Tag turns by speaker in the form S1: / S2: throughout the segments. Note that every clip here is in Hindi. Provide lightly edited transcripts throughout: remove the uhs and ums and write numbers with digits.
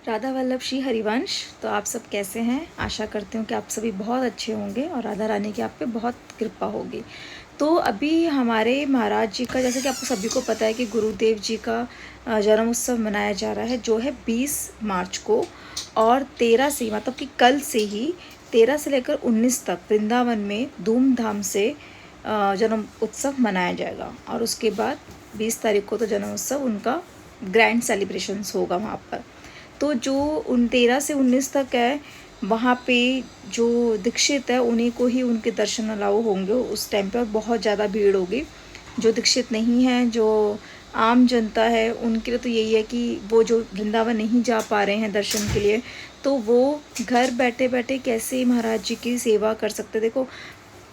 S1: राधा वल्लभ श्री हरिवंश। तो आप सब कैसे हैं? आशा करती हूँ कि आप सभी बहुत अच्छे होंगे और राधा रानी की आप पे बहुत कृपा होगी। तो अभी हमारे महाराज जी का, जैसे कि आपको सभी को पता है कि गुरुदेव जी का जन्म उत्सव मनाया जा रहा है, जो है 20 मार्च को। और 13 से, मतलब कि कल से ही 13 से लेकर 19 तक वृंदावन में धूमधाम से जन्म उत्सव मनाया जाएगा। और उसके बाद 20 तारीख को तो जन्म उत्सव उनका ग्रैंड सेलिब्रेशंस होगा वहाँ पर। तो जो 13 से 19 तक है, वहाँ पे जो दीक्षित है उन्हीं को ही उनके दर्शन अलाउ होंगे उस टाइम पे, और बहुत ज़्यादा भीड़ होगी। जो दीक्षित नहीं है, जो आम जनता है, उनके लिए तो यही है कि वो जो वृंदावन नहीं जा पा रहे हैं दर्शन के लिए, तो वो घर बैठे बैठे कैसे महाराज जी की सेवा कर सकते। देखो,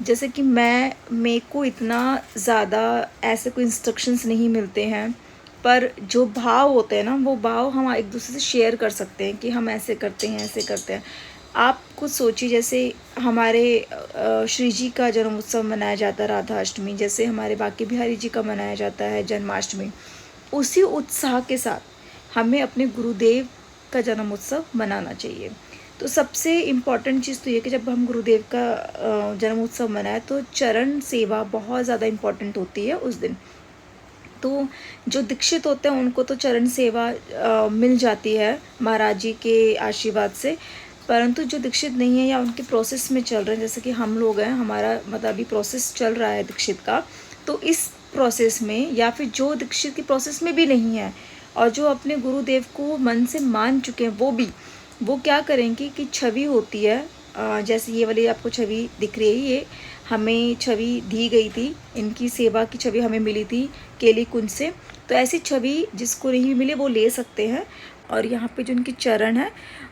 S1: जैसे कि मेरे को इतना ज़्यादा ऐसे कोई इंस्ट्रक्शंस नहीं मिलते हैं, पर जो भाव होते हैं ना, वो भाव हम एक दूसरे से शेयर कर सकते हैं कि हम ऐसे करते हैं, ऐसे करते हैं। आप कुछ सोचिए, जैसे हमारे श्री जी का जन्म उत्सव मनाया जाता है राधा अष्टमी, जैसे हमारे बाकी बिहारी जी का मनाया जाता है जन्माष्टमी, उसी उत्साह के साथ हमें अपने गुरुदेव का जन्म उत्सव मनाना चाहिए। तो सबसे इम्पॉर्टेंट चीज़ तो ये कि जब हम गुरुदेव का जन्म उत्सव मनाएं तो चरण सेवा बहुत ज़्यादा इम्पॉर्टेंट होती है उस दिन। तो जो दीक्षित होते हैं उनको तो चरण सेवा मिल जाती है महाराज जी के आशीर्वाद से, परंतु जो दीक्षित नहीं है या उनके प्रोसेस में चल रहे हैं, जैसे कि हम लोग हैं, हमारा मतलब अभी प्रोसेस चल रहा है दीक्षित का, तो इस प्रोसेस में, या फिर जो दीक्षित की प्रोसेस में भी नहीं है और जो अपने गुरुदेव को मन से मान चुके हैं, वो क्या करेंगे कि छवि होती है, जैसे ये वाली आपको छवि दिख रही है, ये हमें छवि दी गई थी, इनकी सेवा की छवि हमें मिली थी केली कुंज से। तो ऐसी छवि जिसको नहीं मिले वो ले सकते हैं, और यहाँ पे जो उनके चरण है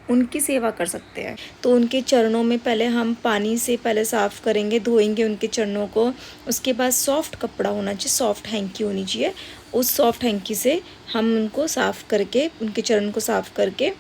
S1: उनकी सेवा कर सकते हैं। तो उनके चरणों में पहले हम पानी से पहले साफ़ करेंगे, धोएंगे उनके चरणों को। उसके बाद सॉफ्ट कपड़ा होना चाहिए, सॉफ्ट हैंकी होनी चाहिए। उस सॉफ्ट हैंकी से हम उनको साफ़ करके, उनके चरण को साफ़ करके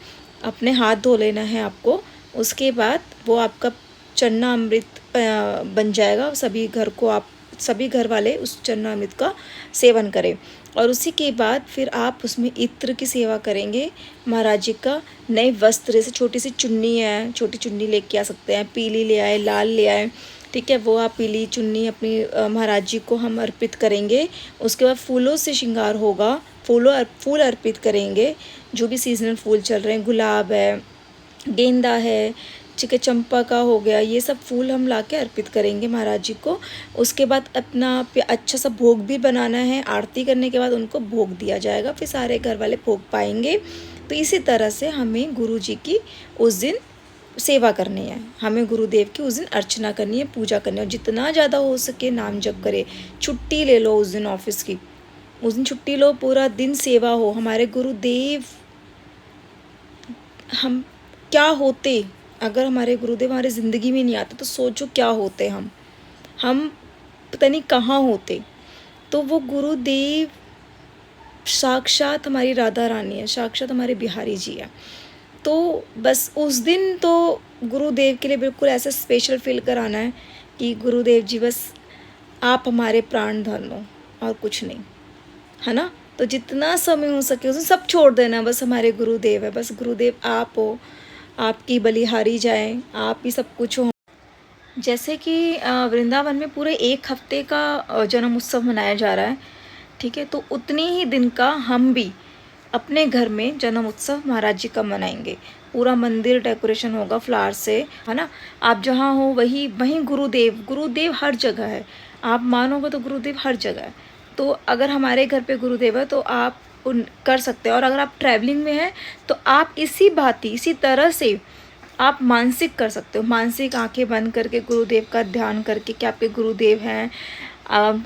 S1: अपने हाथ धो लेना है आपको। उसके बाद वो आपका चरणामृत बन जाएगा। सभी घर वाले उस चरणामृत का सेवन करें। और उसी के बाद फिर आप उसमें इत्र की सेवा करेंगे। महाराज जी का नए वस्त्र, जैसे छोटी सी चुन्नी है, छोटी चुन्नी लेके आ सकते हैं, पीली ले आए, लाल ले आए, ठीक है। वो आप पीली चुन्नी अपनी महाराज जी को हम अर्पित करेंगे। उसके बाद फूलों से श्रृंगार होगा, फूल अर्पित करेंगे। जो भी सीजनल फूल चल रहे हैं, गुलाब है, गेंदा है, ठीक है, चंपा का हो गया, ये सब फूल हम ला के अर्पित करेंगे महाराज जी को। उसके बाद अपना अच्छा सा भोग भी बनाना है। आरती करने के बाद उनको भोग दिया जाएगा, फिर सारे घर वाले भोग पाएंगे। तो इसी तरह से हमें गुरु जी की उस दिन सेवा करनी है, हमें गुरुदेव की उस दिन अर्चना करनी है, पूजा करनी है। और जितना ज़्यादा हो सके नाम जप करे। छुट्टी ले लो उस दिन ऑफिस की, उस दिन छुट्टी लो, पूरा दिन सेवा हो। हमारे गुरुदेव, हम क्या होते अगर हमारे गुरुदेव हमारी ज़िंदगी में नहीं आते, तो सोचो क्या होते हम पता नहीं कहाँ होते। तो वो गुरुदेव साक्षात हमारी राधा रानी है, साक्षात हमारे बिहारी जी है। तो बस उस दिन तो गुरुदेव के लिए बिल्कुल ऐसा स्पेशल फील कराना है कि गुरुदेव जी, बस आप हमारे प्राण धन हो और कुछ नहीं, है ना। तो जितना समय हो सके उसे सब छोड़ देना, बस हमारे गुरुदेव है, बस गुरुदेव आप हो, आपकी बलिहारी जाए, आप ही सब कुछ हो। जैसे कि वृंदावन में पूरे 1 हफ्ते का जन्म उत्सव मनाया जा रहा है, ठीक है। तो उतने ही दिन का हम भी अपने घर में जन्म उत्सव महाराज जी का मनाएंगे। पूरा मंदिर डेकोरेशन होगा फ्लावर से, है ना। आप जहाँ हो वहीं गुरुदेव हर जगह है। आप मानोगे तो गुरुदेव हर जगह है। तो अगर हमारे घर पे गुरुदेव है तो आप उन कर सकते हैं। और अगर आप ट्रैवलिंग में हैं तो आप इसी तरह से आप मानसिक कर सकते हो। मानसिक आंखें बंद करके गुरुदेव का ध्यान करके कि आपके गुरुदेव हैं,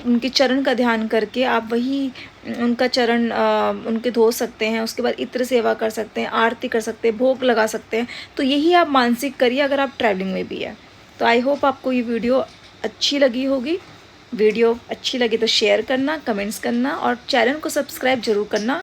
S1: उनके चरण का ध्यान करके आप वही उनका चरण उनके धो सकते हैं। उसके बाद इत्र सेवा कर सकते हैं, आरती कर सकते हैं, भोग लगा सकते हैं। तो यही आप मानसिक करिए अगर आप ट्रैवलिंग में भी है। तो आई होप आपको ये वीडियो अच्छी लगी होगी। वीडियो अच्छी लगी तो शेयर करना, कमेंट्स करना और चैनल को सब्सक्राइब जरूर करना।